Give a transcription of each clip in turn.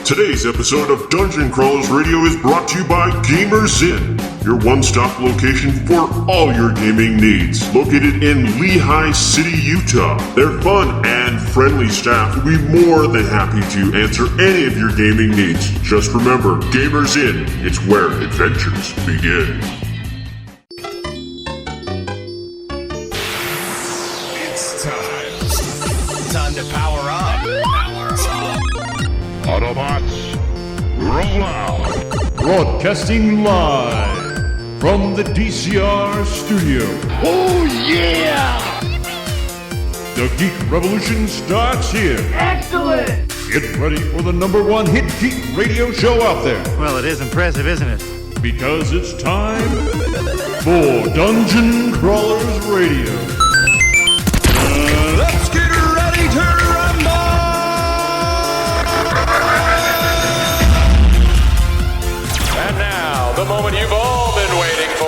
Today's episode of Dungeon Crawlers Radio is brought to you by Gamers Inn, your one-stop location for all your gaming needs. Located in Lehigh City, Utah, their fun and friendly staff will be more than happy to answer any of your gaming needs. Just remember, Gamers Inn, it's where adventures begin. It's time to power up. Autobots, roll out! Broadcasting live from the DCR studio. Oh yeah! The Geek Revolution starts here. Excellent! Get ready for the #1 hit geek radio show out there. Well, it is impressive, isn't it? Because it's time for Dungeon Crawlers Radio. Let's get ready to rumble! And now, the moment you've all been waiting for.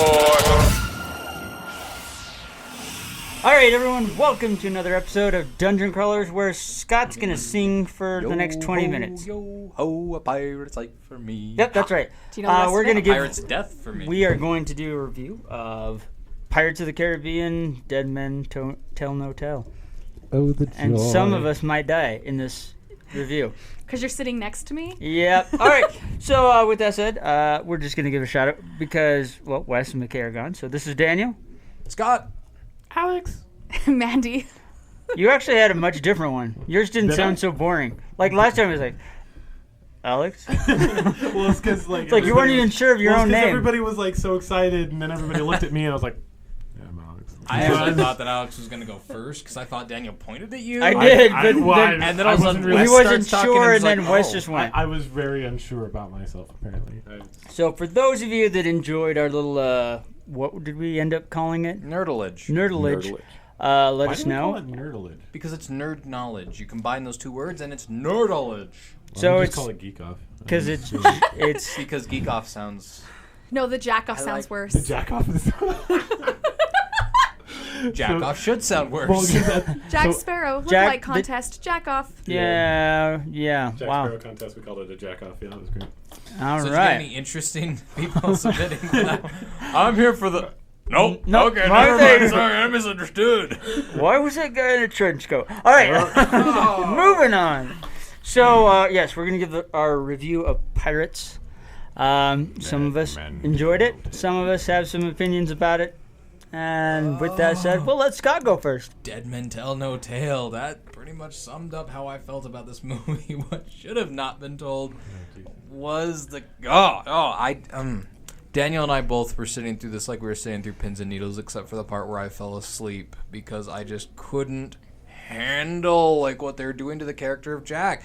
Alright everyone, welcome to another episode of Dungeon Crawlers where Scott's gonna sing for the next 20 minutes. Yo ho, a pirate's life for me. Yep, that's right. Do you know the rest we're of gonna it? give Pirate's death for me. We are going to do a review of Pirates of the Caribbean, Deadmen Tell No Tales. Oh, the joy. And some of us might die in this review. Because you're sitting next to me? Yep. Alright, so with that said, we're just gonna give a shout out because, well, Wes and McKay are gone. So this is Daniel. Scott. Alex. Mandy. You actually had a much different one. Yours didn't sound so boring. Like last time it was like, Alex? Well, it's because It's like you weren't even sure of your own name. Everybody was like so excited, and then everybody looked at me, and I was like, "Yeah, I'm Alex." I actually thought that Alex was going to go first because I thought Daniel pointed at you. I did, I- but well, then, And then all of a sudden, really- he Wes wasn't starts talking sure, he's and then like, Wes oh. just went. I was very unsure about myself, apparently. So for those of you that enjoyed our little, what did we end up calling it? Nerdalage. Nerdalage. Let Why us do we call know. it nerdalage? Because it's nerd knowledge. You combine those two words and it's nerdalage. So Why don't we it's just call it geek off. because it's it's Because geek off sounds... No, the jack off I sounds like worse. The jack off is. Jack off should sound worse. Well, 'cause that- Jack so- Sparrow, look Jack- like contest, jack off. yeah. Jack Wow. Sparrow contest, we called it a jack off. Yeah, that was great. All So did you get right. any interesting people submitting now? I'm here for the... Nope. Nope. Okay, My never thing. mind. Sorry, I misunderstood. Why was that guy in a trench coat? All right. Moving on. So yes, we're gonna give our review of Pirates. Some of us enjoyed it. Some of us have some opinions about it. And with that said, well, let Scott go first. Deadmen Tell No Tale. That pretty much summed up how I felt about this movie. What should have not been told was the... Daniel and I both were sitting through this like we were sitting through pins and needles, except for the part where I fell asleep because I just couldn't handle like what they're doing to the character of Jack.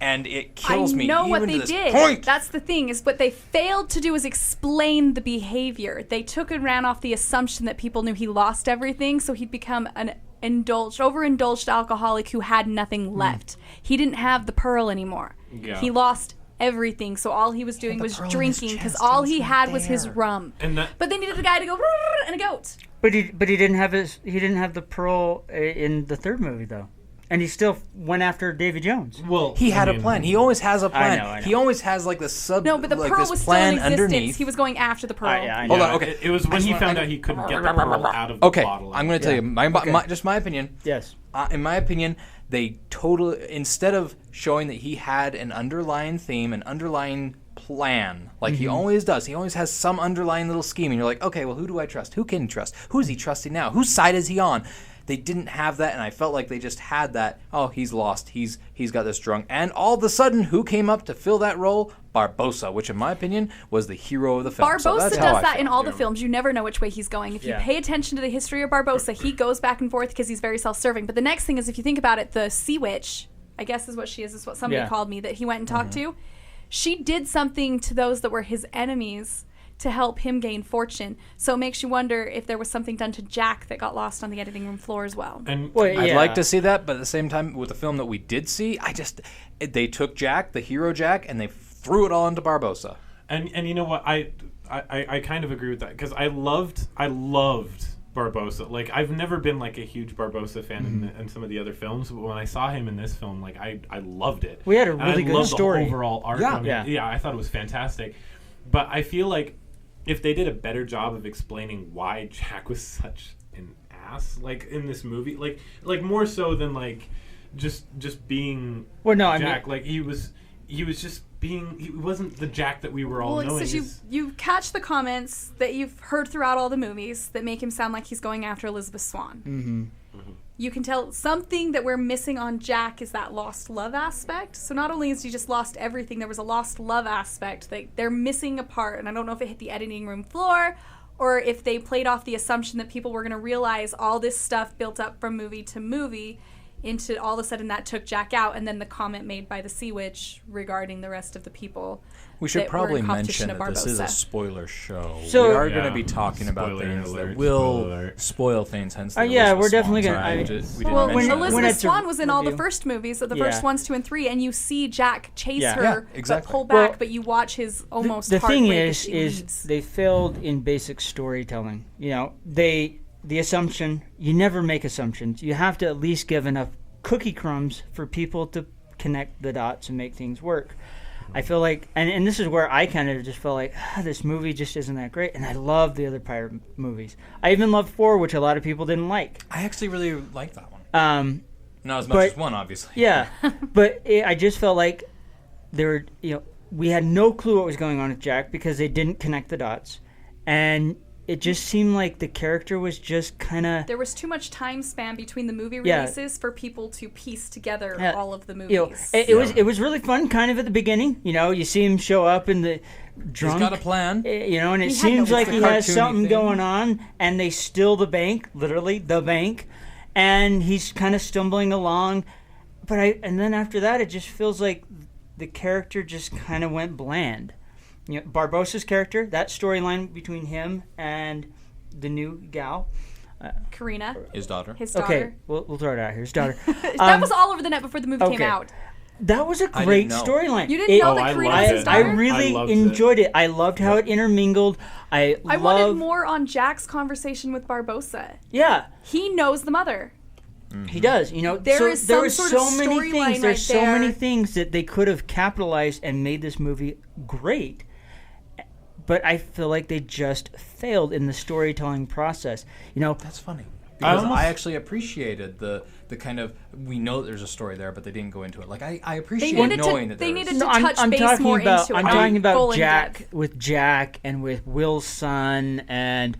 And it kills me. I know what even they to this did. point. That's the thing, is what they failed to do is explain the behavior. They took and ran off the assumption that people knew he lost everything, so he'd become an overindulged alcoholic who had nothing left. He didn't have the pearl anymore. Yeah. He lost everything, so all he was doing was pearl in his drinking because chest, all it he was had right was his there. rum. And that, But they needed a guy to go and a goat. But he didn't have the pearl in the third movie though, and he still went after Davy Jones. well, He had I a mean, plan. He always has a plan. I know. He always has like the No, but the like pearl this was still in plan existence. underneath. He was going after the pearl. I Hold know. on, okay. It was when he found out he couldn't get the pearl out of the Okay, bottle. I'm going to tell you just my opinion. Yes. In my opinion, they totally, instead of showing that he had an underlying theme, an underlying plan, like he always does, he always has some underlying little scheme, and you're like, okay, well, who do I trust? Who can he trust? Who is he trusting now? Whose side is he on? They didn't have that, and I felt like they just had that. Oh, he's lost. He's got this drunk, and all of a sudden, who came up to fill that role? Barbossa, which in my opinion was the hero of the film. So Barbossa that's does how I that felt. in all the films. You never know which way he's going. If you Yeah. pay attention to the history of Barbossa, he goes back and forth because he's very self-serving. But the next thing is, if you think about it, the Sea Witch, I guess is what she is what somebody Yeah. called me, that he went and talked to. She did something to those that were his enemies to help him gain fortune. So it makes you wonder if there was something done to Jack that got lost on the editing room floor as well. And I'd like to see that, but at the same time, with the film that we did see, they took Jack, the hero Jack, and they threw it all into Barbossa. And you know what, I kind of agree with that because I loved Barbossa. Like, I've never been like a huge Barbossa fan in some of the other films, but when I saw him in this film, like I loved it. We had a And really I good loved story. The overall arc. Yeah. of it. I thought it was fantastic. But I feel like if they did a better job of explaining why Jack was such an ass, like in this movie, like more so than like just being Jack. Like he was just being. He wasn't the Jack that we were all knowing. Because you catch the comments that you've heard throughout all the movies that make him sound like he's going after Elizabeth Swann. Mm-hmm. You can tell something that we're missing on Jack is that lost love aspect. So not only has he just lost everything, there was a lost love aspect. They're missing a part, and I don't know if it hit the editing room floor or if they played off the assumption that people were going to realize all this stuff built up from movie to movie into all of a sudden that took Jack out, and then the comment made by the Sea Witch regarding the rest of the people. We should that were probably in competition mention of that this is a Barbossa. spoiler show. So- we are going Yeah. to be talking about Spoiler things alert, that will spoiler alert. spoil things. Hence, the Yeah, Elizabeth we're definitely Swann gonna- side. I- We didn't Well, mention when that. Elizabeth it's a Swann was in all the review. first movies, the Yeah. first 1, 2, and 3, and you see Jack chase Yeah. her, Yeah, exactly. but pull back, Well, but you watch his almost the thing heartbreak as is she is leaves. they failed in basic storytelling. You know, the assumption, you never make assumptions. You have to at least give enough cookie crumbs for people to connect the dots and make things work. I feel like, and this is where I kind of just felt like, this movie just isn't that great. And I love the other pirate movies. I even loved 4, which a lot of people didn't like. I actually really liked that one. Not as much but- as 1, obviously. Yeah, but I just felt like we had no clue what was going on with Jack because they didn't connect the dots. And it just seemed like the character was just kind of... There was too much time span between the movie Yeah. releases for people to piece together Yeah. all of the movies. You know, it was really fun kind of at the beginning. You know, you see him show up in the drunk. He's got a plan. You know, and it He had seems no like plan. he has Cartoony something thing. going on, and they steal the bank, literally the bank, and he's kind of stumbling along. And then after that, it just feels like the character just kind of went bland. You know, Barbossa's character, that storyline between him and the new gal. Karina, His daughter. his daughter. Okay, we'll throw it out here. His daughter. That was all over the net before the movie came okay. out. That was a I great didn't know. storyline. You didn't know I that Karina loved was it. his I daughter? really loved enjoyed it. I loved how it intermingled. I wanted more on Jack's conversation with Barbossa. Yeah, He knows the mother. he does. You know, There is there some were sort so of many storyline things. There's right so many there. things that they could have capitalized and made this movie great. But I feel like they just failed in the storytelling process. You know, That's funny. Because almost- I actually appreciated the kind of, we know that there's a story there, but they didn't go into it. Like, I They appreciate needed knowing to. that They there was... needed to I'm touch base talking more about. into it. I'm not talking full about in Jack depth. with Jack and with Will's son, and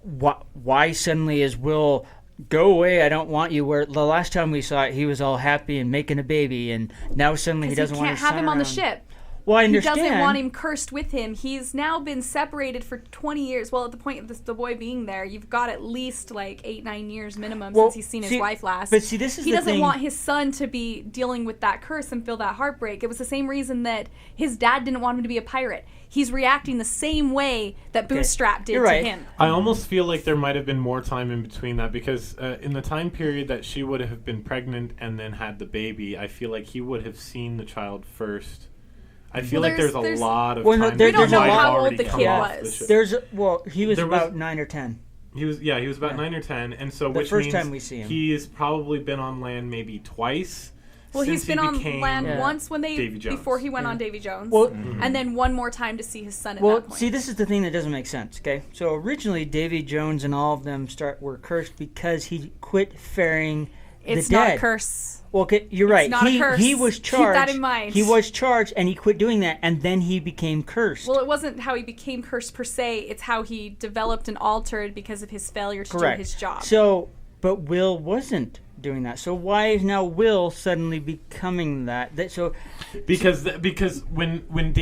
why suddenly is Will go away? I don't want you. Where the last time we saw it, he was all happy and making a baby, and now suddenly he Because doesn't he want can't his have son him on the around. ship. Well, I He understand. doesn't want him cursed with him. He's now been separated for 20 years. Well, at the point of the boy being there, you've got at least like 8-9 years minimum Well, since he's seen see, his wife last. but see, this is he the doesn't thing- want his son to be dealing with that curse and feel that heartbreak. It was the same reason that his dad didn't want him to be a pirate. He's reacting the same way that Bootstrap did You're right. to him. I almost feel like there might have been more time in between that because in the time period that she would have been pregnant and then had the baby, I feel like he would have seen the child first. I feel Well, like there's there's- a lot of Well, no, time. there- that there's he a might lot- have how old already the come kid off the was. ship. He was There was- about 9 or 10. He was about 9 or 10, and so The which first means time we see him. he's probably been on land maybe twice. Well, since he's been he on became land Yeah. once when Davy Jones. before he went on Davy Jones, Well- and then one more time to see his son at Well, that point. see, this is the thing that doesn't make sense. Okay, so originally Davy Jones and all of them were cursed because he quit ferrying it's the not dead. a curse. Well, okay, you're right. not a curse. He was Keep charged. that in mind. He was charged, and he quit doing that, and then he became cursed. Well, it wasn't how he became cursed per se. It's how he developed and altered because of his failure to Correct. do his job. So, but Will wasn't doing that. So why is now Will suddenly becoming that? Because when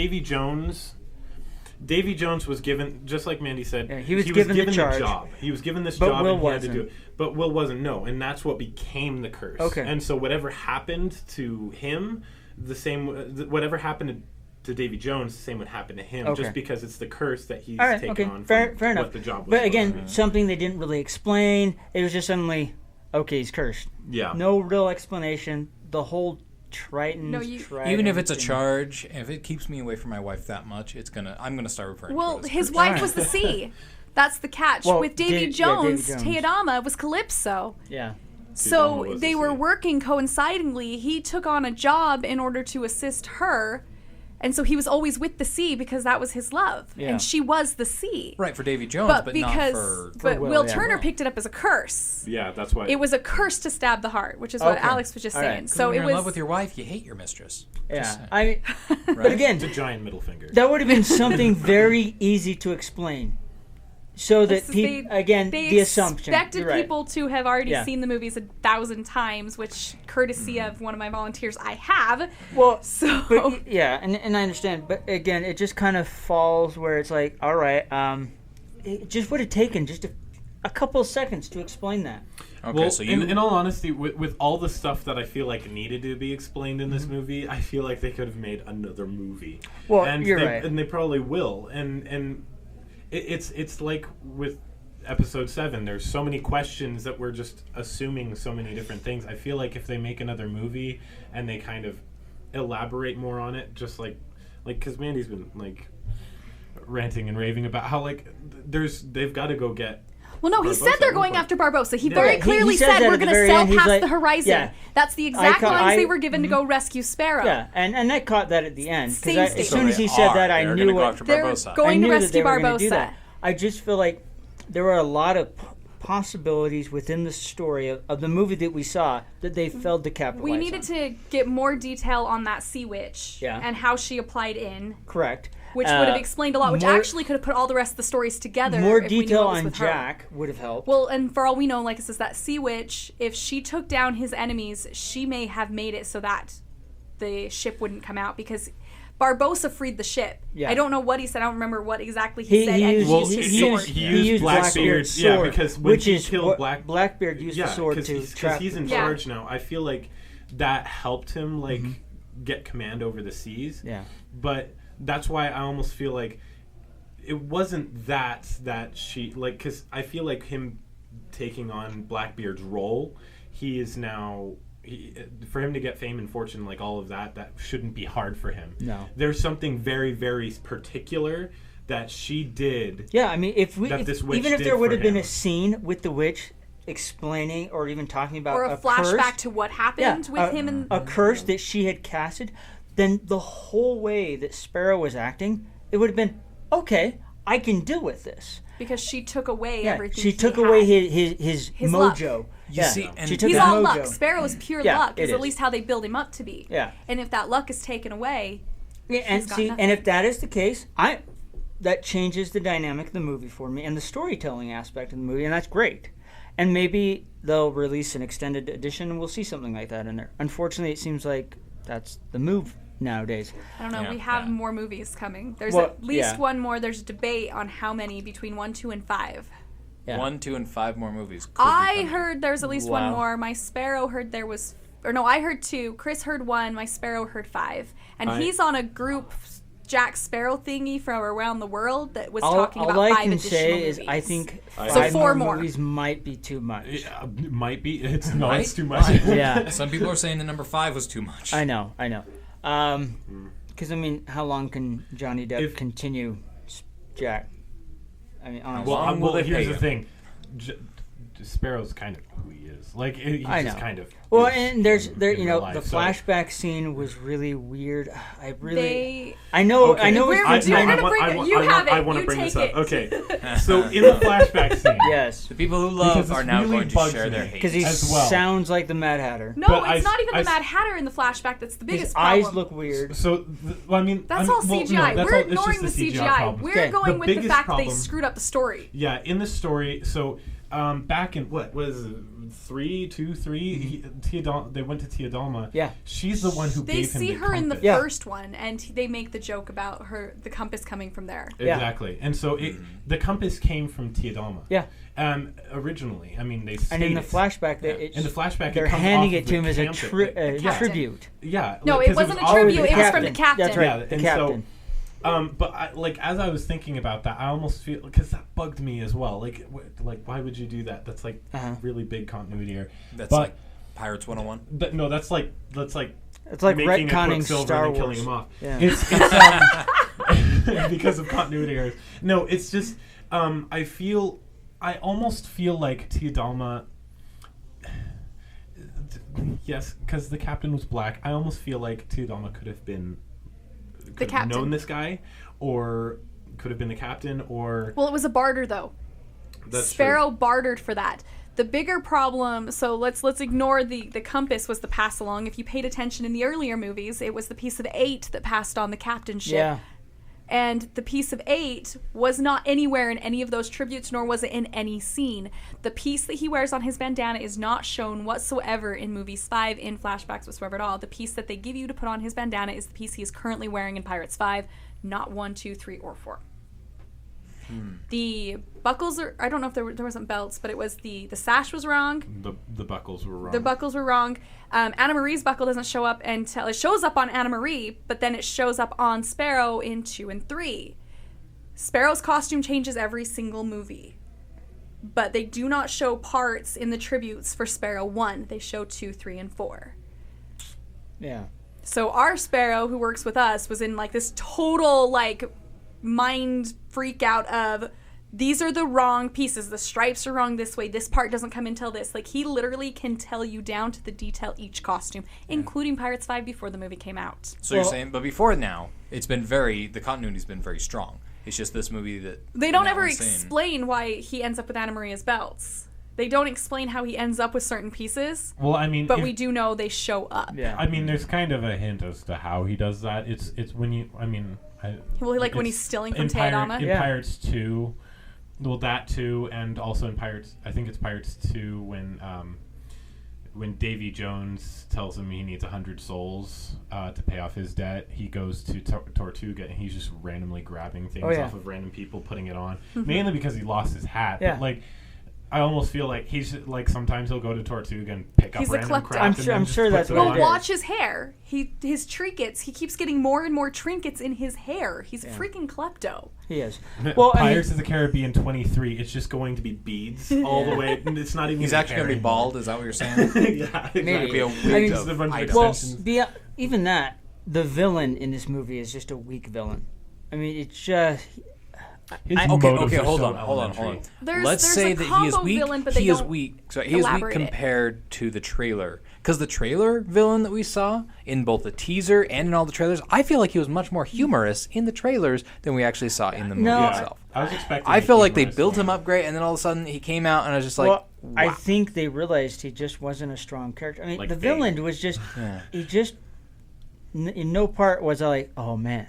Davy Jones was given, just like Mandy said, Yeah, he was given the charge. job. He was given this But job Will and he had to wasn't. do it. But Will wasn't. No, and that's what became the curse. Okay. And so whatever happened to him, whatever happened to Davy Jones, the same would happen to him. Okay. Just because it's the curse that he's All right, taken okay, on fair from enough. what the job was. But supposed again, to be. something they didn't really explain. It was just suddenly, okay, he's cursed. Yeah. No real explanation. The whole Triton. No, you- Even if it's a charge, if it keeps me away from my wife that much, I'm gonna start referring well, to it as his cursed. wife was the sea. That's the catch. Well, With Davy Davy Jones, Jones. Teodama was Calypso. Yeah. So was they the were sea. working coincidingly. He took on a job in order to assist her. And so he was always with the sea because that was his love. Yeah. And she was the sea. Right, for Davy Jones, But but because not for... but Will, Will yeah. Turner picked it up as a curse. Yeah, that's why. It was a curse to stab the heart, which is what Okay. Alex was just All saying. right. So when it you're was in love with your wife, you hate your mistress. Just Yeah. saying. I mean, Right? but again, It's a giant middle finger. that would have been something very easy to explain. So that they the assumption. expected You're right. people to have already Yeah. seen the movies 1,000 times, which courtesy of one of my volunteers, I have. Well, So but yeah, and I understand, but again, it just kind of falls where it's like, all right, it just would have taken just a couple of seconds to explain that. Okay, Well, so you... in all honesty, with all the stuff that I feel like needed to be explained in this Mm-hmm. movie, I feel like they could have made another movie. Well, and you're they, right. and they probably will. And it's like with episode 7, there's so many questions that we're just assuming so many different things. I feel like if they make another movie and they kind of elaborate more on it, just like because Mandy's been like ranting and raving about how like they've got to go get. Well, no, he Barbossa said they're at one going point. after Barbossa. He Yeah. very He clearly says said that we're at the going to very sail end. He's past like- the horizon. yeah. That's the exact lines they were given to Mm-hmm. go rescue Sparrow. Yeah, and I caught that at the end Same because statement. as soon as he said that, I They're knew gonna go what after They're Barbossa. I going to knew that they rescue were gonna do Barbossa. that. I just feel like there were a lot of possibilities within the story of the movie that we saw that they failed to capitalize We needed on. to get more detail on that sea witch Yeah. and how she applied in, Correct. which would have explained a lot, which more- actually could have put all the rest of the stories together. More if we knew detail what was on with her. Jack would have helped. Well, and for all we know, like it says, that sea witch, if she took down his enemies, she may have made it so that the ship wouldn't come out because Barbossa freed the ship. Yeah. I don't know what he said. I don't remember what exactly he said. He and used, he Well, used he, his he sword. used, He he used used Blackbeard's- Blackbeard's yeah, sword, because when which he is killed what Blackbeard used the sword because to trap. he's in Yeah. charge now. I feel like that helped him like get command over the seas. Yeah. But that's why I almost feel like it wasn't that she like because I feel like him taking on Blackbeard's role, he is now. For him to get fame and fortune, like all of that shouldn't be hard for him. No. There's something very, very particular that she did. Yeah, I mean, if this witch even if did there would for have been him. a scene with the witch explaining or even talking about Or a curse, flashback to what happened with him and a curse that she had casted, then the whole way that Sparrow was acting, it would have been okay. I can deal with this. because she took away Yeah, everything. she he took had. away his luck. mojo. You see, and she took He's his all mojo. luck. Sparrow is pure Yeah, luck. it Is at is. least how they build him up to be. Yeah. And if that luck is taken away, Yeah, and She's got see, nothing. and if that is the case, that changes the dynamic of the movie for me and the storytelling aspect of the movie, and that's great. And maybe they'll release an extended edition, and we'll see something like that in there. Unfortunately, it seems like that's the move nowadays. I don't know. Yeah, we have yeah. more movies coming. There's Well, at least yeah. one more. There's a debate on how many between 1, 2, and 5. Yeah. 1, 2, and 5 more movies. could be I coming. heard there's at least one Wow. more. My Sparrow heard there was, or no, I heard 2. Chris heard 1. My Sparrow heard 5. And he's on a group Jack Sparrow thingy from around the world that was talking about all I 5 can additional say movies. is I think So 5 4 more. movies might be too much. Yeah, it might be. It's no, Right? it's too much. Yeah, Some people are saying the number 5 was too much. I know. Because I mean, how long can Johnny Depp continue Jack? I mean, honestly. Well, will they here's pay the him? thing. Sparrow's kind of who he is. Like he's I just know. kind of. Well, is and there's in you know real life, the so- flashback scene was really weird. I really, They. I know, Okay. I know. We're- It's, you're I gonna know, bring it. You have it. I want to You bring this take up. it. Okay. So in the flashback scene. yes, The people who Because love this are now really going to bugs share me. their hate. because he As well. sounds like the Mad Hatter. No, But it's not even the I- Mad Hatter in the flashback. That's the biggest His problem. eyes look weird. So well, I mean, That's I mean, all well, CGI. no, that's We're all, it's ignoring the just the CGI. problem. We're Okay. going The with the biggest fact that they problem- screwed up the story. Yeah, in the story, so back in what was it, 3, 2, 3, they went to Teodalma. Yeah. She's the one who They gave him see the her in the compass. Yeah. first one, and they make the joke about the compass coming from there. Yeah. Exactly, and so the compass came from Teodalma. Yeah, Originally, I mean, they and in the stated- flashback, in the flashback, they're it comes handing off it of to the him as a captain. captain. tribute. Yeah. No, like, it 'cause wasn't a already tribute. the It was from the captain. That's right, Yeah, the and captain. But as I was thinking about that, I almost feel because that bugged me as well. Like why would you do that? That's like really big continuity error. That's but, like Pirates 101. But no, that's like It's like making a retconning Quicksilver Star and then Wars. killing him off. Yeah. It's because of continuity errors. No, it's just I almost feel like Teodalma. Yes, because the captain was black. I almost feel like Teodalma could have known this guy, or could have been the captain, or. Well, it was a barter though. Sparrow bartered for that. The bigger problem, so let's ignore the compass was the pass along. If you paid attention in the earlier movies, it was the piece of 8 that passed on the captainship. Yeah. And the piece of 8 was not anywhere in any of those tributes, nor was it in any scene. The piece that he wears on his bandana is not shown whatsoever in movies 5, in flashbacks whatsoever at all. The piece that they give you to put on his bandana is the piece he is currently wearing in Pirates 5, not 1, 2, 3, or 4. The buckles are, I don't know if there wasn't belts, but it was the sash was wrong. The buckles were wrong. The buckles were wrong. Anna Marie's buckle doesn't show up until it shows up on Anna Marie, but then it shows up on Sparrow in 2 and 3. Sparrow's costume changes every single movie, but they do not show parts in the tributes for Sparrow 1. They show 2, 3, and 4. Yeah. So our Sparrow, who works with us, was in like this total like mind freak out of these are the wrong pieces, the stripes are wrong this way, this part doesn't come until this. Like he literally can tell you down to the detail each costume, including Pirates 5 before the movie came out. So you're saying, but before now, the continuity's been very strong. It's just this movie that they don't ever explain why he ends up with Anna Maria's belts. They don't explain how he ends up with certain pieces. Well, I mean, but we do know they show up. Yeah. I mean, there's kind of a hint as to how he does that. It's when you, I mean. When he's stealing from Teodalma? In Pirates 2, well, that too, and also in Pirates, I think it's Pirates 2 when Davy Jones tells him he needs 100 souls to pay off his debt, he goes to Tortuga and he's just randomly grabbing things off of random people, putting it on, mainly because he lost his hat. Yeah. But like, I almost feel like he's like sometimes he'll go to Tortuga and pick up random crap. I'm sure that's what what Well, watch his hair. His trinkets. He keeps getting more and more trinkets in his hair. He's a freaking klepto. He is. Well, Pirates of the Caribbean 23. It's just going to be beads all the way. It's not even. He's actually going to be bald. Is that what you're saying? Yeah, exactly. Maybe. Be a wig of items. Even that, the villain in this movie is just a weak villain. I mean, it's just. Okay, hold on. Let's say that he is weak. Villain, but he is weak. So he is weak elaborate compared to the trailer. Because the trailer villain that we saw in both the teaser and in all the trailers, I feel like he was much more humorous in the trailers than we actually saw in the movie itself. I was expecting. I feel like they built him up great, and then all of a sudden he came out, and I was just like, Well, wow. I think they realized he just wasn't a strong character. I mean, Like the Bane. villain was just. He just. In no part was I like, oh man,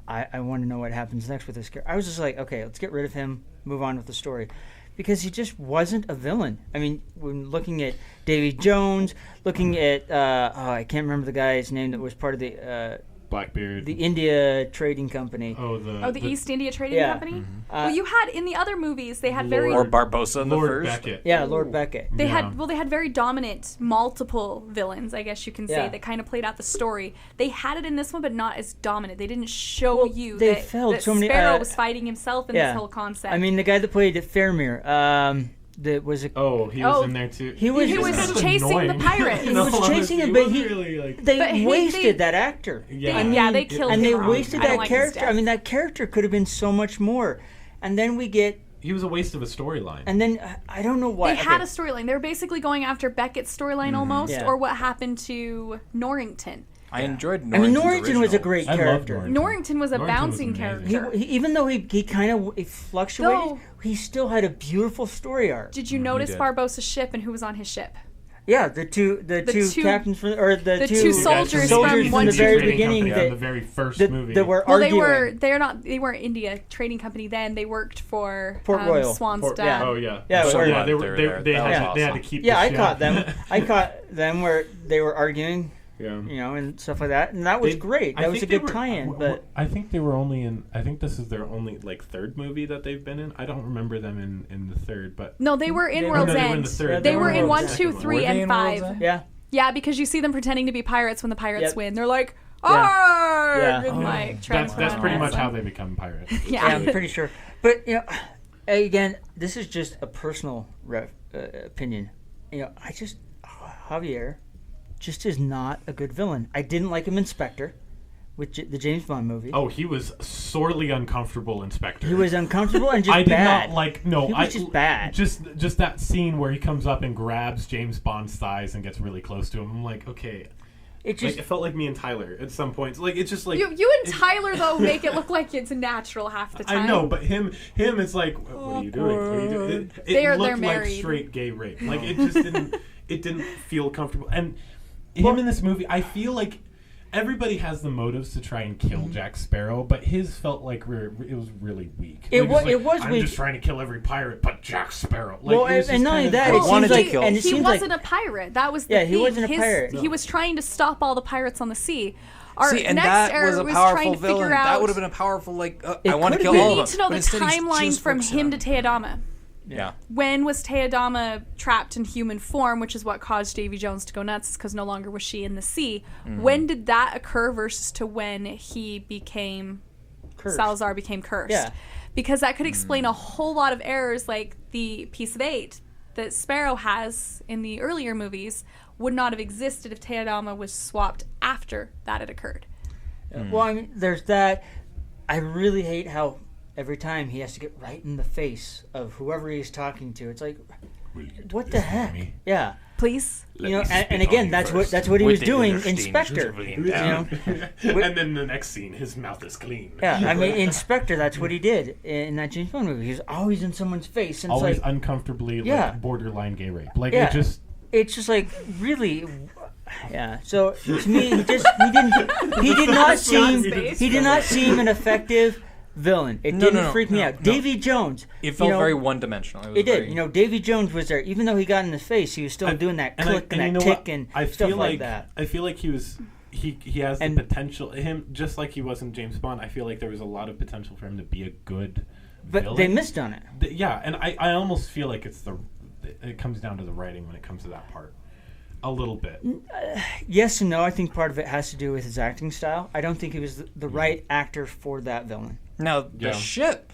I want to know what happens next with this character. I was just like, okay, let's get rid of him, move on with the story. Because he just wasn't a villain. I mean, when looking at Davy Jones, looking at, I can't remember the guy's name that was part of the Blackbeard. the India Trading Company. The East India Trading Company? Well, you had, in the other movies, they had or Barbossa in the Lord first. Beckett. Yeah, Lord Beckett. They had very dominant, multiple villains, I guess you can say, Yeah. that kind of played out the story. They had it in this one, but not as dominant. They didn't show you they that, failed that so many, Sparrow was fighting himself in this whole concept. I mean, the guy that played Fairmere, that was a... he was in there too. He was chasing the pirate. He was chasing him, but they wasted they- that actor. Yeah, they killed him. And they wrong. wasted I don't that like his character. death. I mean, that character could have been so much more. And then we get... He was a waste of a storyline. And then, I don't know why. They had a storyline. They were basically going after Beckett's storyline almost, Yeah. or what happened to Norrington. I enjoyed Norrington's I mean, Norrington was a original. great I loved character. Norrington was a bouncing was amazing. character. Even though he kind of fluctuated, Though- he still had a beautiful story arc. Did you notice did. Barbossa's ship and who was on his ship? Yeah, the two captains from, or the two soldiers from from one the very Trading beginning in the very first movie. that were Well, arguing. they weren't India Trading Company then. They worked for Port Royal. Swan's dad. yeah. Oh yeah. Yeah, So, or- yeah, they They were there. they That had was they had to awesome. keep. Yeah, the I ship. caught them. I caught them where they were arguing, Yeah. and stuff like that, and that was great. That was a good tie-in. But I think they were only in. I think this is their only third movie that they've been in. I don't remember them in the third, but No, they were in They- World's no, they were in End. the third. They were in World's 1, End. 2, Were 3, they and in World's 5. End? yeah, Yeah, because you see them pretending to be pirates when the pirates Yep. win. They're like, Yeah. "Arr!" Yeah. and like that's transform pretty much them. how they become pirates. yeah, Yeah. I'm pretty sure. But again, this is just a personal opinion. Javier just is not a good villain. I didn't like him in Spectre, with the James Bond movie. Oh, he was sorely uncomfortable in Spectre. He was uncomfortable and just I did bad. not like. No, he was just bad. Just that scene where he comes up and grabs James Bond's thighs and gets really close to him. I'm like, okay. It just it felt like me and Tyler at some points. Like it's just like you and Tyler though make it look like it's natural half the time. I know, but him, it's like, what are you doing? What are you doing? It looked like married. straight gay rape. Like it just didn't. It didn't feel comfortable. And him in this movie, I feel like everybody has the motives to try and kill Jack Sparrow, but his felt like it was really weak. It was I'm weak. just trying to kill every pirate, but Jack Sparrow. Like, Well, and not only that, it seems like he wasn't a pirate. That was the thing. He wasn't a pirate. He was trying to stop all the pirates on the sea. And that was a powerful villain. That would have been a powerful, I want to kill all of them. We need to know the timeline from him to Teodama. Yeah. When was Teodama trapped in human form, which is what caused Davy Jones to go nuts, because no longer was she in the sea? When did that occur versus to when he became cursed. Salazar became cursed? Yeah. Because that could explain a whole lot of errors, like the piece of 8 that Sparrow has in the earlier movies would not have existed if Teodama was swapped after that had occurred. Well, I mean, there's that. I really hate how every time he has to get right in the face of whoever he's talking to. It's like, what the heck? Yeah. Please. And again, that's what he was doing in Spectre. And then the next scene, his mouth is clean. Yeah, I mean, in Spectre, that's what he did in that James Bond movie. He was always in someone's face. And Always it's like, uncomfortably, borderline gay rape. Like, it's just like, really... Yeah. So to me, he did not seem an effective villain. It didn't freak me out. Davy Jones. It felt very one-dimensional. It did. Davy Jones was there. Even though he got in his face, he was still doing that click and that tick and stuff like that. I feel like he has the potential. Him, just like he was in James Bond, I feel like there was a lot of potential for him to be a good villain. But they missed on it. Yeah, and I almost feel like it comes down to the writing when it comes to that part. A little bit. Yes and no. I think part of it has to do with his acting style. I don't think he was the right actor for that villain. Now, the ship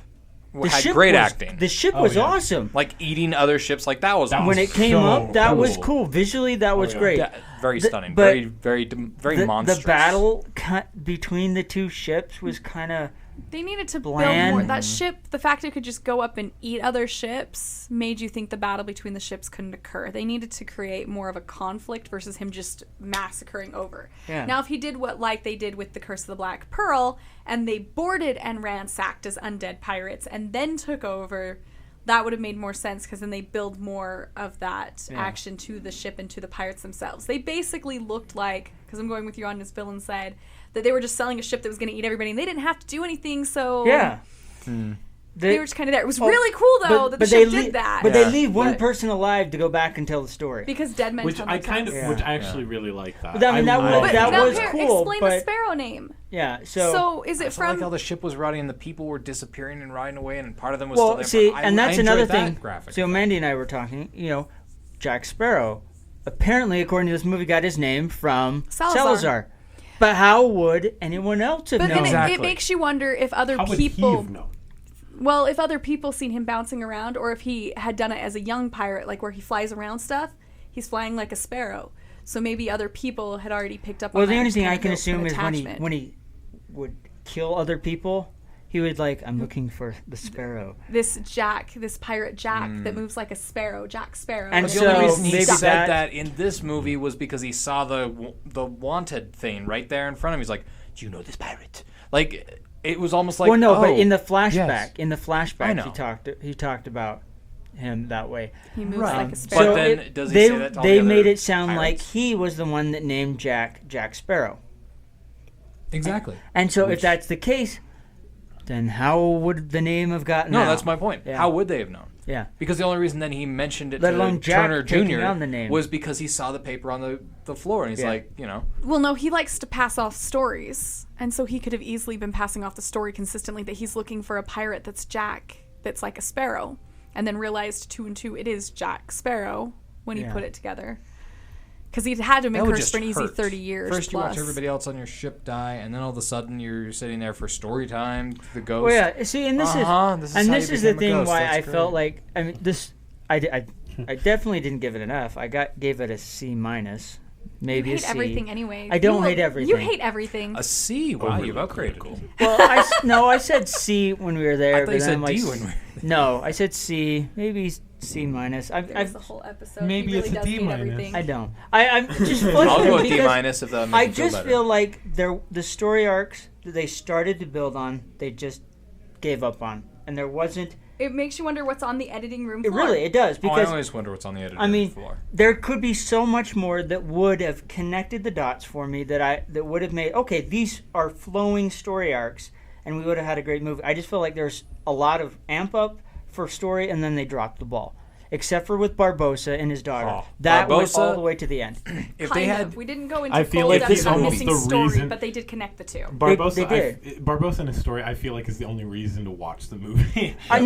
had great acting. The ship was awesome. Like eating other ships, that was awesome. When it came up, that was cool. Visually, that was great. Yeah, very stunning. Very monstrous. The battle between the two ships was kind of... They needed to bland. build more. That ship, the fact it could just go up and eat other ships, made you think the battle between the ships couldn't occur. They needed to create more of a conflict versus him just massacring over. Yeah. Now, if he did what they did with the Curse of the Black Pearl, and they boarded and ransacked as undead pirates and then took over, that would have made more sense, because then they build more of that action to the ship and to the pirates themselves. They basically looked like, because I'm going with you on this villain side, that they were just selling a ship that was going to eat everybody, and they didn't have to do anything, so... Yeah. They were just kind of there. It was really cool, though, that the ship did that. But they leave one person alive to go back and tell the story. Because Deadmen Tell No Tales. Which I actually really like that. I mean, that was cool. Explain the Sparrow name. Yeah, so is it from... like how the ship was rotting and the people were disappearing and riding away, and part of them was still there. See, and that's another thing. Graphic. So Mandy and I were talking, Jack Sparrow, apparently, according to this movie, got his name from Salazar. But how would anyone else have known? But it makes you wonder if other people... Would he have known? Well, if other people seen him bouncing around, or if he had done it as a young pirate, like where he flies around stuff, he's flying like a sparrow. So maybe other people had already picked up on that. Well, the only thing I can assume is when he would kill other people, he would I'm looking for the sparrow. This pirate Jack that moves like a sparrow, Jack Sparrow. And the only reason he said that in this movie was because he saw the wanted thing right there in front of him. He's like, "Do you know this pirate?" It was almost like... Well, no, but in the Yes. flashback, he talked about him that way. He moves like a sparrow. But then, does he say that to all they the made other it sound pirates? like he was the one that named Jack Sparrow. Exactly. And so if that's the case, then how would the name have gotten out? No, that's my point. Yeah. How would they have known? Yeah. Because the only reason then he mentioned it Let to alone Turner Jack taking Jr. down the name. was because he saw the paper on the floor, and he's like, Well, no, he likes to pass off stories. And so he could have easily been passing off the story consistently that he's looking for a pirate that's Jack, that's like a sparrow. And then realized 2 and 2, it is Jack Sparrow when he put it together. Because he'd had to have been cursed for an easy 30 years. First, you plus. watch everybody else on your ship die, and then all of a sudden you're sitting there for story time. The ghost. Well, yeah. See, and this is the thing why I felt like I definitely didn't give it enough. I gave it a C-. maybe You a hate C. everything anyway. I don't You- hate everything. You hate everything. A C. Wow, you've upgraded. Well, I said C when we were there. I thought but you then said I'm like, D when we. No, I said C. Maybe C minus. There's the whole episode. Maybe he really it's a does D hate minus. everything. I don't. I'm just I'll frustrated go with D because minus if that makes I you feel just better. feel like the story arcs that they started to build on, they just gave up on, and there wasn't. It makes you wonder what's on the editing room It floor. really it does I because always wonder what's on the editing I mean floor. there could be so much more that would have connected the dots for me that would have made okay, these are flowing story arcs and we would have had a great movie. I just feel like there's a lot of amp up for story and then they dropped the ball. Except for with Barbossa and his daughter. Oh, that went Barbossa- all the way to the end. If Kind they had of. We didn't go into I feel full like depth this is on almost missing the story, reason- but they did connect the two. Barbossa, they did. Barbossa and his story, I feel like is the only reason to watch the movie. I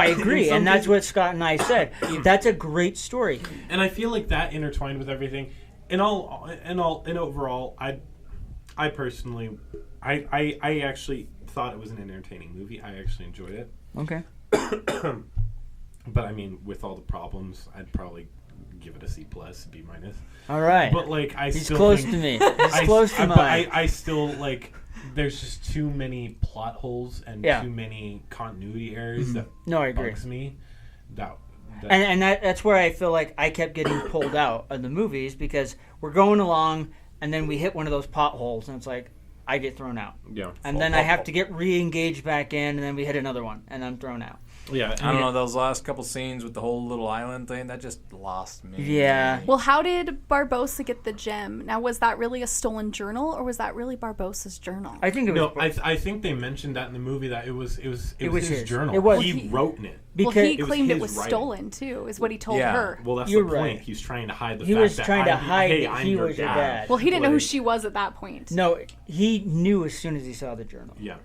agree, Some and that's people- what Scott and I said. That's a great story. And I feel like that intertwined with everything. In overall, I personally, I actually thought it was an entertaining movie. I actually enjoyed it. Okay. But I mean, with all the problems, I'd probably give it a C plus, B minus. All right. But like, He's still close think, to me. He's close to but mine. I still like. There's just too many plot holes and Yeah. too many continuity errors that No, I agree. bugs me. That And that's where I feel like I kept getting pulled out of the movies because we're going along and then we hit one of those potholes and it's like I get thrown out. yeah. And then I have to get re-engaged back in and then we hit another one and I'm thrown out. Yeah. I don't know, those last couple scenes with the whole little island thing, that just lost me. Yeah. Well, how did Barbossa get the gem? Now, was that really a stolen journal, or was that really Barbossa's journal? I think it was No, I think they mentioned that in the movie that it was his his. journal. It was. He wrote in it. Well, because he was claimed it his was writing. stolen too, is what he told Yeah. her. Well, that's You're the point. right. He's trying to hide the he fact was that trying to hide hey, that I'm he your was your dad. Well, he didn't know who Like, she was at that point. No, he knew as soon as he saw the journal. Yeah.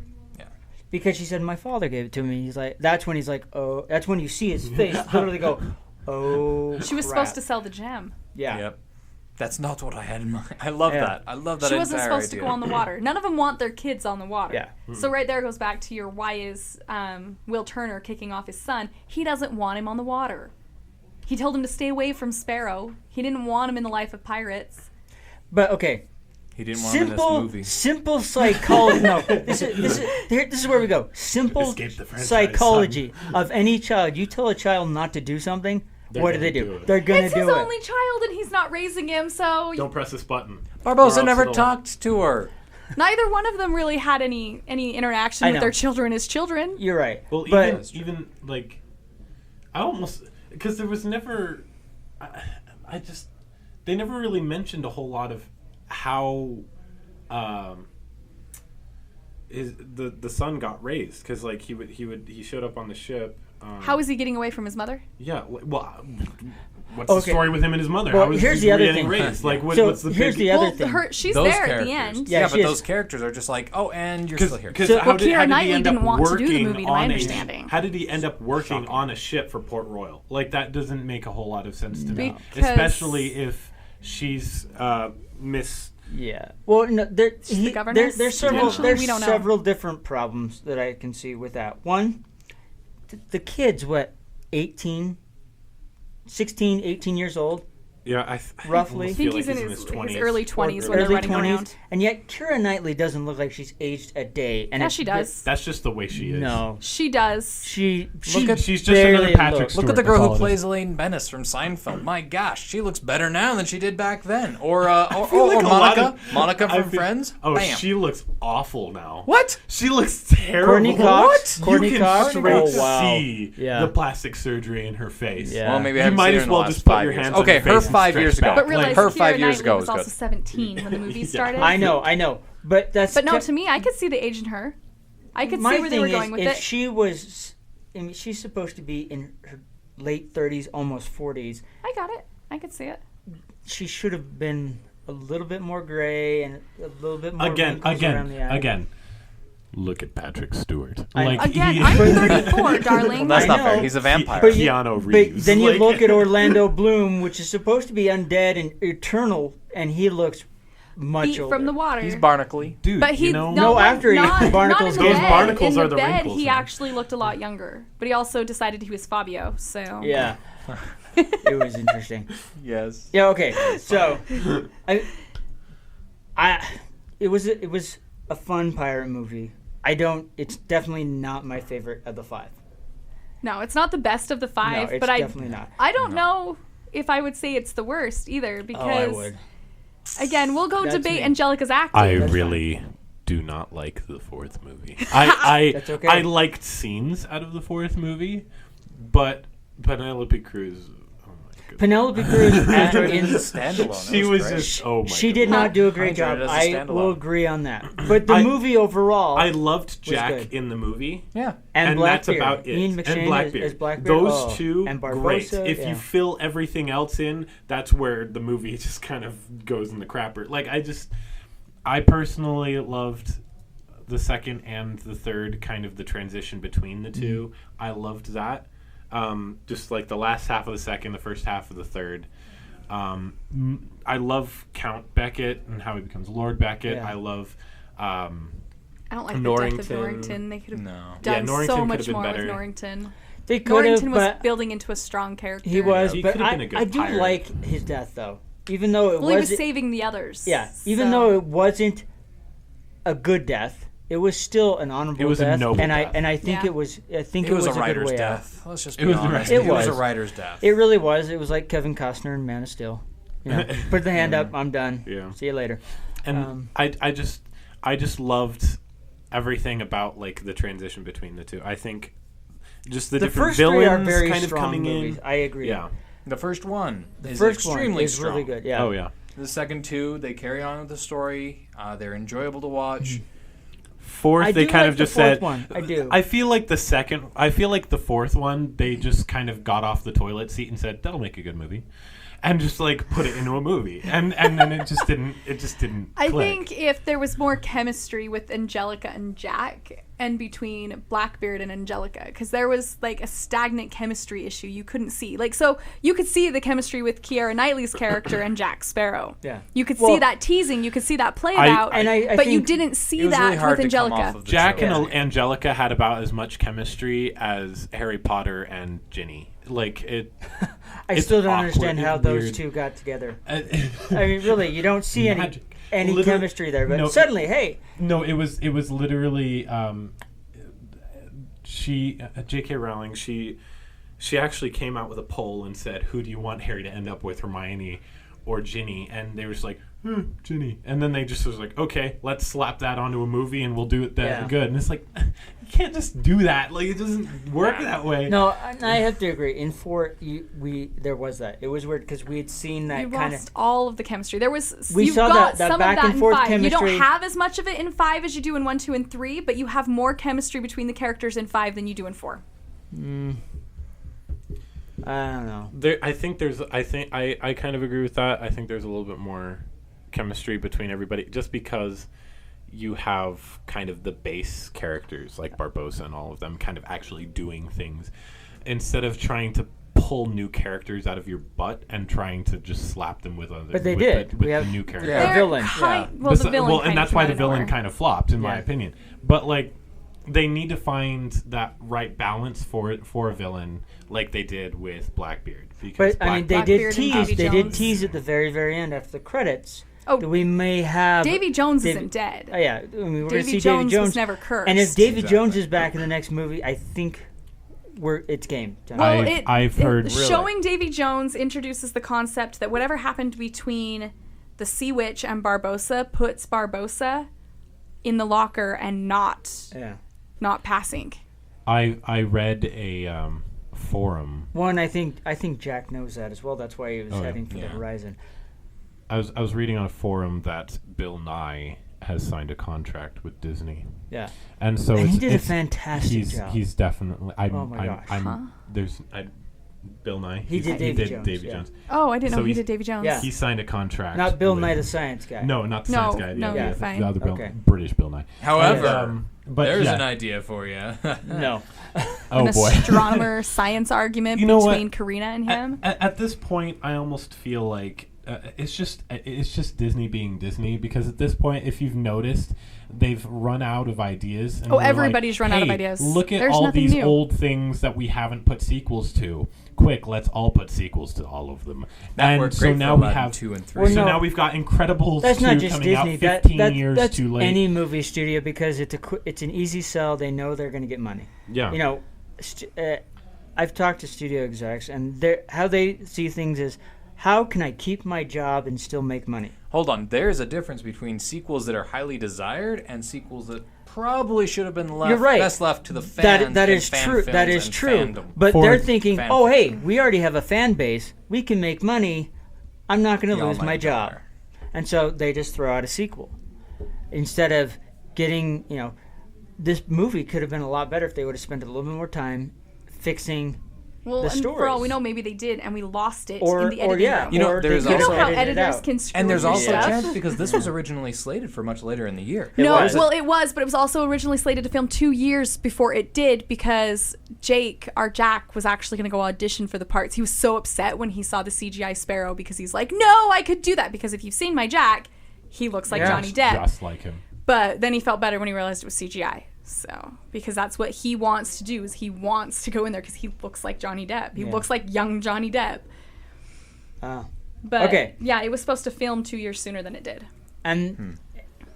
Because she said, my father gave it to me. He's like, that's when he's like, oh, that's when you see his face literally go, oh, She was crap. supposed to sell the gem. Yeah. Yep. That's not what I had in mind. I love Yeah. that. I love that She wasn't entire supposed idea. to go on the water. None of them want their kids on the water. Yeah. So right there goes back to your why is Will Turner kicking off his son. He doesn't want him on the water. He told him to stay away from Sparrow. He didn't want him in the life of pirates. But, okay. He didn't want him in this movie. Simple psychology. No, this is where we go. Simple Escape the franchise, psychology of any child. You tell a child not to do something, what do gonna they do? do it. They're gonna It's do his it. only child, and he's not raising him, so Don't press this button. Or Barbossa else never it'll- talked to her. neither one of them really had any interaction I with know. their children as children. You're right. Well, but even like, I almost because there was never, I just they never really mentioned a whole lot of how, the son got raised because like he showed up on the ship. How is he getting away from his mother? Yeah, well, what's the Okay. story with him and his mother? Well, How is here's he the other getting thing. raised? Like, So, what's the here's big, the other Well, thing. she's Those there at the characters. end. Yeah, Yeah, she but is. those characters are just like, oh, and you're still here. Because So- how Well, did, Keira how did he Knightley end didn't up want to do the working movie, to my on understanding. How did he end up working on a ship for Port Royal? Like that doesn't make a whole lot of sense to me, Because- especially if she's Miss. Yeah. Well, no, the governess? there's several Potentially, there's we don't know. several different problems that I can see with that. One, the kid's what, 18, 16, 18 years old, Yeah, I Roughly. I almost think feel he's like in his his 20s. early 20s when they're early running 20s, around. and yet Keira Knightley doesn't look like she's aged a day. And Yeah, it's- she does. That's just the way she is. No, She does. she She's just barely another Patrick looks. Stewart. Look at the that's girl all who it is. plays Elaine Bennis from Seinfeld. My gosh, she looks better now than she did back then. Or feel like a lot Monica. of- Monica I from feel- Friends. Oh, Bam. she looks awful now. What? She looks terrible. Courtney Cox? What? Courtney You can Cox? straight Oh, wow. see Yeah. the plastic surgery in her face. Yeah. Well, maybe I You haven't might seen her as in the well last just put 5 your years. hands on Okay, your her face and 5 stretch years ago. back. But realize her Keira 5 years Knightley ago was was also good. 17 when the movie started. I know, but that's. But no, kept- to me, I could see the age in her. I could my see where they thing were is, going with if it. she was, I mean, she's supposed to be in her late 30s, almost 40s. I got it. I could see it. She should have been a little bit more gray and a little bit more wrinkles around the eye. Again. Look at Patrick Stewart. I- Like Again, he- I'm 34, darling. That's I not know. fair. He's a vampire. But you- Keanu But Reeves. then you Like- look at Orlando Bloom, which is supposed to be undead and eternal, and he looks much feet older. from the water. He's barnacly. Dude, But he No, after he- barnacles not in the Those bed. barnacles in are the the bed, wrinkles he now. actually looked a lot younger. But he also decided he was Fabio. So Yeah. It was interesting. Yes. Yeah. Okay. So, it was a fun pirate movie. It's definitely not my favorite of the 5. no, it's not the best of the 5. No, it's but definitely not. I don't know if I would say it's the worst either Oh, I because would. again, we'll go That's debate me. Angelica's acting. I That's really do not like the 4th movie. I That's okay. I liked scenes out of the 4th movie, but Penelope Cruz. Oh my goodness. Penelope Cruz in Standalone. She It was great. just oh my. she did not do a great I enjoyed job. it as a I standalone. will agree on that. But the movie overall, I loved Jack good. in the movie. Yeah. and that's Blackbeard, about it. Ian McShane and Blackbeard. as Blackbeard. Those two, and great. Barbossa, If yeah. you fill everything else in, that's where the movie just kind of goes in the crapper. Like I personally loved the 2nd and the 3rd, kind of the transition between the 2. I loved that. Just like the last half of the 2nd, the first half of the 3rd. I love Count Beckett and how he becomes Lord Beckett. Yeah. I love I don't like the Norrington. death of Norrington. They could have No. done Norrington so could much have been more better. with Norrington. They could have, Norrington was but building into a strong character. he was. He But could have been a good I do pirate. like his death though, even though it Well, he was wasn't. saving the others. Yeah, even so- though it wasn't a good death, it was still an honorable It was a death. noble and death. I think Yeah. it was. I think It was a a good writer's way out. death. Let's just It be was a honest. writer's It was. a writer's death. It really was. It was like Kevin Costner in Man of Steel. You know, put the hand up. I'm done. Yeah. See you later. And I just loved everything about like the transition between the two. I think just the different first 3 villains are very kind of strong coming movies. in. I agree. Yeah. The first one is First one extremely is strong. really good. Yeah. Oh yeah. The second 2, they carry on with the story. They're enjoyable to watch. 4th, I they do kind like of the just 4th said. one. I do. I feel like the 4th one, they just kind of got off the toilet seat and said, "That'll make a good movie," and just like put it into a movie, and then it just didn't. I click. think if there was more chemistry with Angelica and Jack and between Blackbeard and Angelica, because there was like a stagnant chemistry issue you couldn't see. Like, so you could see the chemistry with Keira Knightley's character and Jack Sparrow. Yeah. You could Well, see that teasing, you could see that played I- out, and I but you think didn't It see was that really hard with to come Angelica. off of the Jack trailer. and Angelica had about as much chemistry as Harry Potter and Ginny. Like it. I it's still don't awkward, understand how it's those weird. two got together. I I mean, really, you don't see any Literally- chemistry there, but no, suddenly, hey, No, it was literally she J.K. Rowling. She actually came out with a poll and said, "Who do you want Harry to end up with, Hermione or Ginny?" And they were just like, Ginny. And then they just was like, "Okay, let's slap that onto a movie and we'll do it that Yeah. good." And it's like, you can't just do that. Like it doesn't work that way. no, I have to agree. In 4, there was that. It was weird because we had seen that You kind of. lost all of the chemistry. There was We you've saw got that some back of that and forth in 5. You chemistry. don't have as much of it in 5 as you do in 1, 2, and 3, but you have more chemistry between the characters in 5 than you do in 4. I don't know. I kind of agree with that. I think there's a little bit more chemistry between everybody just because you have kind of the base characters like Barbossa and all of them kind of actually doing things instead of trying to pull new characters out of your butt and trying to just slap them with other But they with did. the We have new characters. Yeah. the villain. Well, the villain and that's why the villain kind kind of flopped in my Yeah. opinion. But like they need to find that right balance for a villain like they did with Blackbeard because But I mean, they Blackbeard did and tease. Davy They did Jones. tease at the very, very end after the credits. Oh, that we may have Davy Jones Davy- isn't dead. Oh yeah, I mean, we're gonna Davy see Jones Davy Jones was never cursed. And if Davy Exactly. Jones is back in the next movie, I think it's game time. Well, I've heard- showing Davy Jones introduces the concept that whatever happened between the Sea Witch and Barbossa puts Barbossa in the locker and not passing. I read a forum. One, I think Jack knows that as well. That's why he was Oh, yeah. heading for Yeah. the horizon. I was reading on a forum that Bill Nye has signed a contract with Disney, Yeah, and so and he did a it's- fantastic job. He's definitely. Oh my gosh. Bill Nye. He did Davy Jones, Davy yeah. Jones. Oh, I didn't So know he he's- did Davy Jones. Yeah. He signed a contract. Not Bill with- Nye, the science guy. No, not the No, science guy. no, the you're other, fine. the other Bill, Okay. British Bill Nye. However, But there's yeah. an idea for you. No. Oh An boy. astronomer science argument You know what? between Karina and him. At this point, I almost feel like it's just Disney being Disney, because at this point, if you've noticed, they've run out of ideas. And everybody's run out of ideas. Look at There's all nothing these new. old things that we haven't put sequels to. Quick, let's all put sequels to all of them. That worked great for Aladdin 2 and 3. So now we've got Incredibles That's 2 not just coming out Disney. 15 years that's too late. any movie studio, because it's an easy sell. They know they're going to get money. Yeah. You know, I've talked to studio execs, and how they see things is, how can I keep my job and still make money? Hold on. There's a difference between sequels that are highly desired and sequels that probably should have been left. You're right. Best left to the fans. That and is fan true. films That is and true. fandom. But they're thinking, fan oh, hey, fiction. we already have a fan base. We can make money. I'm not going The to lose my almighty job. dollar. And so they just throw out a sequel. Instead of getting, this movie could have been a lot better if they would have spent a little bit more time fixing Well, the and for all stories. we know, maybe they did, and we lost it Or- in the or editing yeah, room. You know, or there's they could also- You know how edited it editors out. can screw And there's your also stuff? a chance because this was originally slated for much later in the year. No, was. well, it was, but it was also originally slated to film 2 years before it did, because our Jack, was actually going to go audition for the parts. He was so upset when he saw the CGI Sparrow, because he's like, no, I could do that, because if you've seen my Jack, he looks like Yeah. Johnny Depp. Just like him. But then he felt better when he realized it was CGI. So, because that's what he wants to do, is he wants to go in there because he looks like Johnny Depp. He Yeah. looks like young Johnny Depp. Oh. But Okay. yeah, it was supposed to film 2 years sooner than it did. And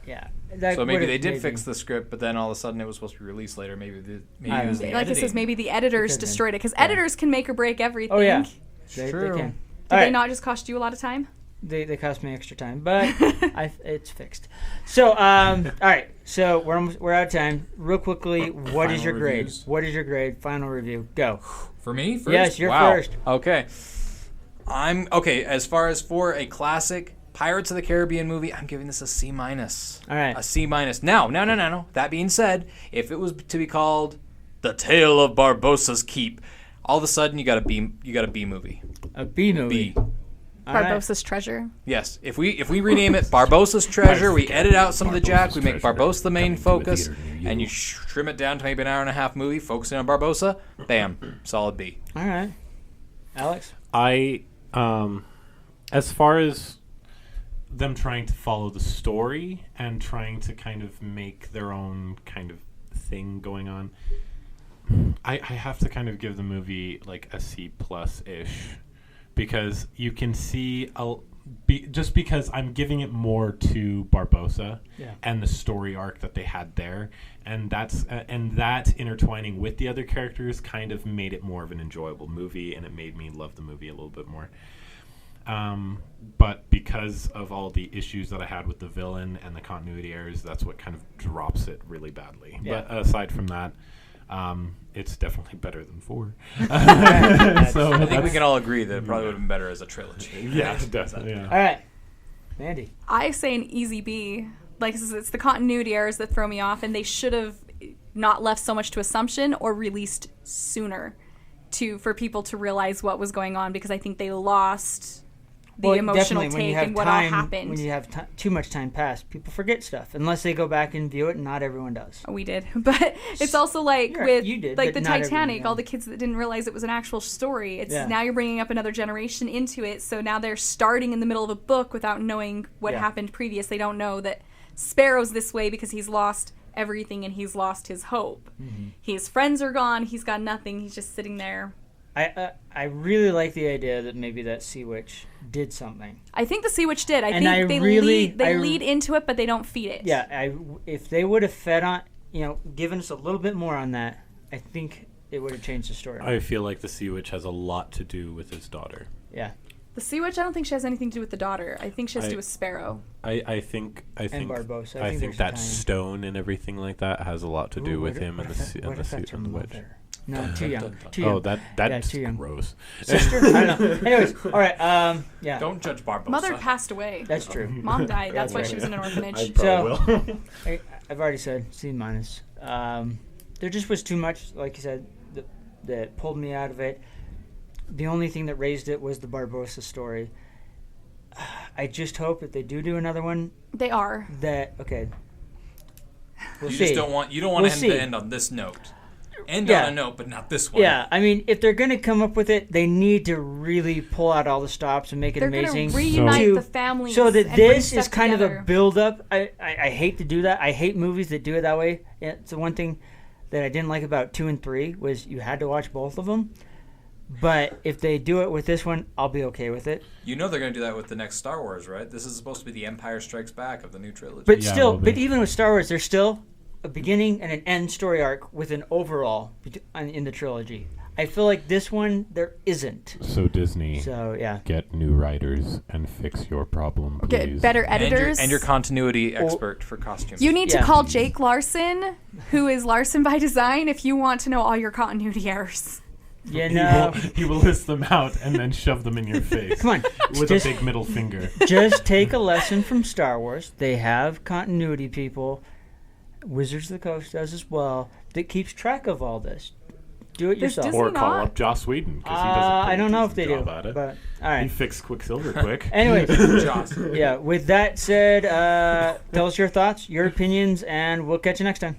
yeah. that So maybe would've they did fix the script, but then all of a sudden it was supposed to be released later. Maybe I it was don't the know. Like it editing. says, maybe the editors Could've been. destroyed it, because Yeah. editors can make or break everything. Oh, yeah. Did They True. can. they not just cost you a lot of time? They cost me extra time, but it's fixed. So, all right. So we're out of time. Real quickly, what is Final your grade? reviews. What is your grade? Final review. Go. For me, first? Yes, you're Wow. first. Okay. I'm okay. As far as for a classic Pirates of the Caribbean movie, I'm giving this a C minus. All right. A C minus. Now, no. That being said, if it was to be called The Tale of Barbossa's Keep, all of a sudden you got a B movie. A B movie. B. All right. Barbossa's Treasure. Yes. If we rename it Barbossa's Treasure, we edit out some of the Jack, we make Barbossa the main focus, and you trim it down to maybe an hour and a half movie focusing on Barbossa. Bam. Solid B. All right. Alex? I, as far as them trying to follow the story and trying to kind of make their own kind of thing going on, I have to kind of give the movie like a C plus ish, because you can see just because I'm giving it more to Barbossa and the story arc that they had there, and that intertwining with the other characters kind of made it more of an enjoyable movie, and it made me love the movie a little bit more. But because of all the issues that I had with the villain and the continuity errors, that's what kind of drops it really badly. Yeah. But aside from that, it's definitely better than 4. So I think we can all agree that it probably would have been better as a trilogy. yeah, definitely. All Yeah. right. Mandy? I say an easy B. Like, it's the continuity errors that throw me off, and they should have not left so much to assumption or released sooner for people to realize what was going on, because I think they lost the emotional definitely, when you take have and what time, all happened. When you have too much time passed, people forget stuff. Unless they go back and view it, and not everyone does. We did, but it's also like You did, like but the not everyone, Titanic. yeah. All the kids that didn't realize it was an actual story. It's Yeah. now you're bringing up another generation into it. So now they're starting in the middle of a book without knowing what Yeah. happened previous. They don't know that Sparrow's this way because he's lost everything and he's lost his hope. Mm-hmm. His friends are gone. He's got nothing. He's just sitting there. I really like the idea that maybe that Sea Witch did something. I think the Sea Witch did. I And think I they really- lead into it, but they don't feed it. Yeah, if they would have fed on, given us a little bit more on that, I think it would have changed the story. I feel like the Sea Witch has a lot to do with his daughter. Yeah. The Sea Witch, I don't think she has anything to do with the daughter. I think she has to do with Sparrow. I think Barbossa. I think there's a that tie-in. stone and everything like that has a lot to do Ooh, with what if- him what and if the that- sea- what and if the that's sea- her and the witch. mother? No, too young. Too young. Oh, that's too young. gross. Sister? I don't know. Anyways, all right. Yeah. Don't judge Barbossa. Mother passed away. That's true. Mom died. That's why right. she was in an orphanage. I've already said C minus. There just was too much, like you said, that pulled me out of it. The only thing that raised it was the Barbossa story. I just hope that they do another one. They are. That okay. We'll You see. just don't want We'll him see. to end on this note. End Yeah. on a note, but not this one. Yeah, I mean, if they're going to come up with it, they need to really pull out all the stops and make it They're amazing. gonna reunite to- the families. So that and bring this is stuff kind of a together. build-up. I hate to do that. I hate movies that do it that way. Yeah, it's the one thing that I didn't like about 2 and 3 was you had to watch both of them. But if they do it with this one, I'll be okay with it. You know they're going to do that with the next Star Wars, right? This is supposed to be the Empire Strikes Back of the new trilogy. But Yeah, still, it will be. but even with Star Wars, there's still a beginning and an end story arc with an overall in the trilogy. I feel like this one there isn't. So Disney, So yeah. get new writers and fix your problem, please. Get better editors. And your continuity expert for costumes. You need to Yeah. call Jake Larson, who is Larson by Design, if you want to know all your continuity errors. You He know, will, he will list them out and then shove them in your face. come on. With Just- a big middle finger. Just take a lesson from Star Wars. They have continuity people. Wizards of the Coast does as well. That keeps track of all this. Do it Does yourself. Disney Or call not? up Joss Whedon, because he does a I pretty don't know if decent they do. job at it. But all He right. fixed Quicksilver quick. Anyway, Joss. yeah. With that said, tell us your thoughts, your opinions, and we'll catch you next time.